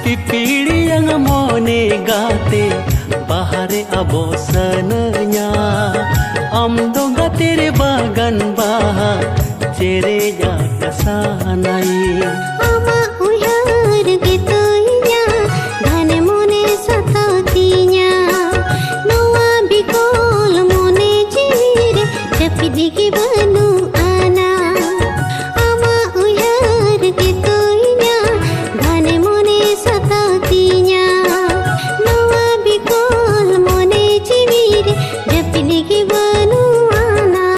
Pipili yang mone gate bahare abo sananya am do gate re bagan bah cere ja kasanai